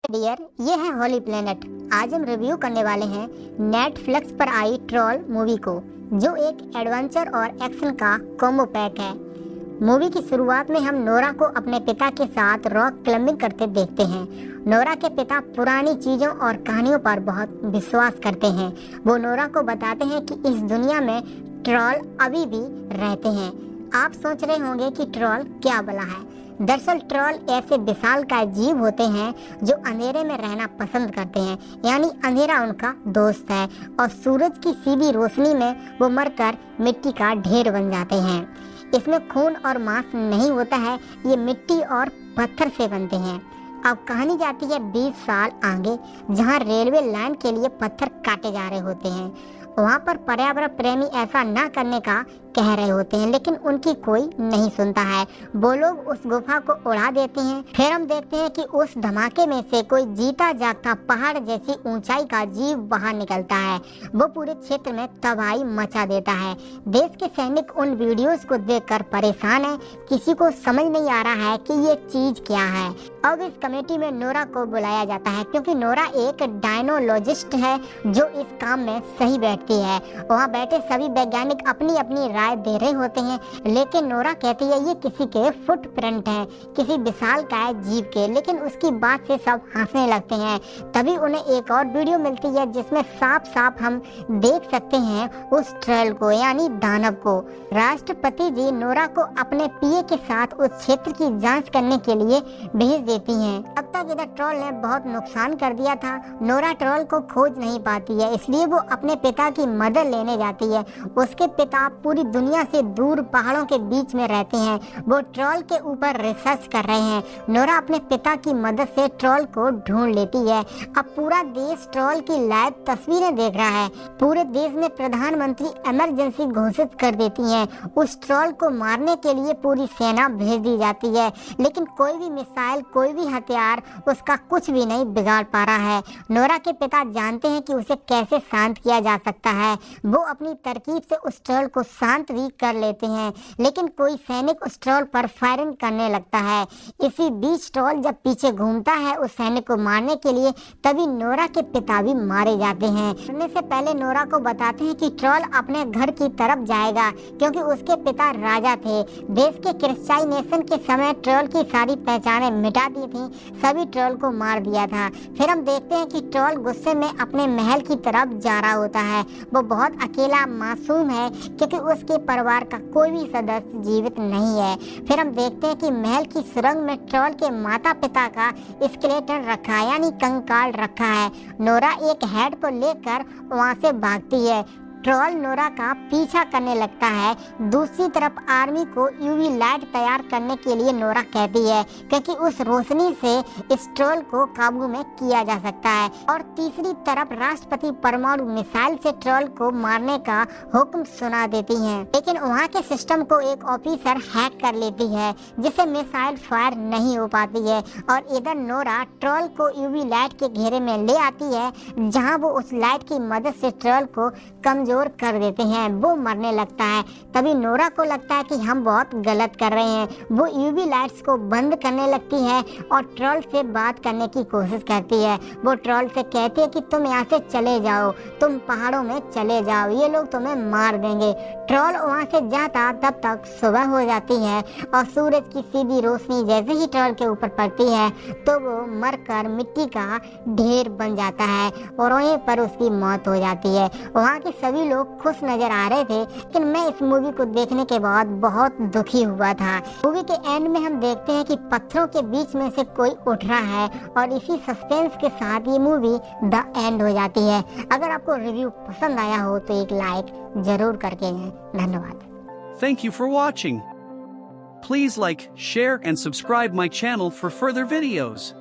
Dear, ये है हॉली planet. आज हम रिव्यू करने वाले हैं नेटफ्लिक्स पर आई ट्रोल मूवी को, जो एक एडवेंचर और एक्शन का कॉम्बो पैक है। मूवी की शुरुआत में हम नोरा को अपने पिता के साथ रॉक क्लाइंबिंग करते देखते हैं। नोरा के पिता पुरानी चीजों और कहानियों पर बहुत विश्वास करते हैं। वो नोरा को बताते हैं कि इस दुनिया में ट्रोल अभी भी रहते हैं। आप सोच रहे होंगे कि ट्रोल क्या बला है। दरअसल ट्रोल ऐसे विशालकाय जीव होते हैं जो अंधेरे में रहना पसंद करते हैं, यानी अंधेरा उनका दोस्त है, और सूरज की सीधी रोशनी में वो मरकर मिट्टी का ढेर बन जाते हैं। इसमें खून और मांस नहीं होता है, ये मिट्टी और पत्थर से बनते हैं। अब कहानी जाती है 20 साल आगे, जहां रेलवे लाइन के लिए पत्थर काटे जा रहे होते हैं। वहाँ पर पर्यावरण प्रेमी ऐसा ना करने का कह रहे होते हैं, लेकिन उनकी कोई नहीं सुनता है। वो लोग उस गुफा को उड़ा देते हैं। फिर हम देखते हैं कि उस धमाके में से कोई जीता जागता पहाड़ जैसी ऊंचाई का जीव बाहर निकलता है। वो पूरे क्षेत्र में तबाही मचा देता है। देश के सैनिक उन वीडियोस को देखकर परेशान है। किसी को समझ नहीं आ रहा है कि ये चीज क्या है। अब इस कमेटी में नोरा को बुलाया जाता है, क्योंकि नोरा एक डायनोलॉजिस्ट है जो इस काम में सही बैठती है। वहाँ बैठे सभी वैज्ञानिक अपनी अपनी राय दे रहे होते हैं, लेकिन नोरा कहती है ये किसी के फुटप्रिंट हैं, किसी विशालकाय जीव के। लेकिन उसकी बात से सब हंसने लगते हैं। तभी उन्हें एक और वीडियो मिलती है जिसमें साफ साफ हम देख सकते हैं उस ट्रोल को, यानी दानव को। राष्ट्रपति जी नोरा को अपने पीए के साथ उस क्षेत्र की जांच करने के लिए भेज देती हैं। अब तक इधर ट्रोल ने बहुत नुकसान कर दिया था। नोरा ट्रोल को खोज नहीं पाती है, इसलिए वो अपने पिता की मदद लेने जाती है। उसके पिता पूरी दुनिया से दूर पहाड़ों के बीच में रहते हैं। वो ट्रोल के ऊपर रिसर्च कर रहे हैं। नोरा अपने पिता की मदद से ट्रोल को ढूंढ लेती है। अब पूरा देश ट्रोल की लाइव तस्वीरें देख रहा है। पूरे देश में प्रधानमंत्री इमरजेंसी घोषित कर देती है। उस ट्रोल को मारने के लिए पूरी सेना भेज दी जाती है, लेकिन कोई भी मिसाइल, कोई भी हथियार उसका कुछ भी नहीं बिगाड़ पा रहा है। नोरा के पिता जानते हैं कि उसे कैसे शांत किया जा सकता है। वो अपनी तरकीब से उस ट्रोल को शांत भी कर लेते हैं, लेकिन कोई सैनिक उस ट्रोल पर फायरिंग करने लगता है। इसी बीच ट्रोल जब पीछे घूमता है उस सैनिक को मारने के लिए, तभी नोरा के पिता भी मारे जाते हैं। मरने से पहले नोरा को बताते हैं कि ट्रोल अपने घर की तरफ जाएगा, क्योंकि उसके पिता राजा थे। देश के क्रिश्चियनाइजेशन के समय ट्रोल की सारी पहचानें मिटा दी थी, सभी ट्रोल को मार दिया था। फिर हम देखते हैं कि ट्रोल गुस्से में अपने महल की तरफ जा रहा होता है। वो बहुत अकेला मासूम है, क्योंकि उसके परिवार का कोई भी सदस्य जीवित नहीं है। फिर हम देखते हैं कि महल की सुरंग में ट्रोल के माता पिता का स्केलेटन रखा है, यानी कंकाल रखा है। नोरा एक हेड को लेकर वहां से भागती है। ट्रोल नोरा का पीछा करने लगता है। दूसरी तरफ आर्मी को यूवी लाइट तैयार करने के लिए नोरा कहती है, क्योंकि उस रोशनी से इस ट्रोल को काबू में किया जा सकता है। और तीसरी तरफ राष्ट्रपति परमाणु मिसाइल से ट्रोल को मारने का हुक्म सुना देती हैं, लेकिन वहाँ के सिस्टम को एक ऑफिसर हैक कर लेती है, जिससे मिसाइल फायर नहीं हो पाती है। और इधर नोरा ट्रोल को यूवी लाइट के घेरे में ले आती है, जहाँ वो उस लाइट की मदद से ट्रोल को कमजोर कर देते हैं। वो मरने लगता है। तभी नोरा को लगता है कि हम बहुत गलत कर रहे हैं। वो यूवी लाइट्स को बंद करने लगती है और ट्रोल से बात करने की कोशिश करती है। वो ट्रोल से कहती है कि तुम यहाँ से चले जाओ, तुम पहाड़ों में चले जाओ, ये लोग तुम्हें मार देंगे। ट्रोल वहाँ से जाता तब तक सुबह हो जाती है, और सूरज की सीधी रोशनी जैसे ही ट्रोल के ऊपर पड़ती है तो वो मरकर मिट्टी का ढेर बन जाता है, और वहीं पर उसकी मौत हो जाती है। वहाँ के सभी लोग खुश नजर आ रहे थे, लेकिन मैं इस मूवी को देखने के बाद बहुत दुखी हुआ था। मूवी के एंड में हम देखते हैं कि पत्थरों के बीच में से कोई उठ रहा है, और इसी सस्पेंस के साथ ये मूवी द एंड हो जाती है। अगर आपको रिव्यू पसंद आया हो तो एक लाइक जरूर करके जाएं। धन्यवाद। Thank you for watching. Please like, share and subscribe my channel for further videos.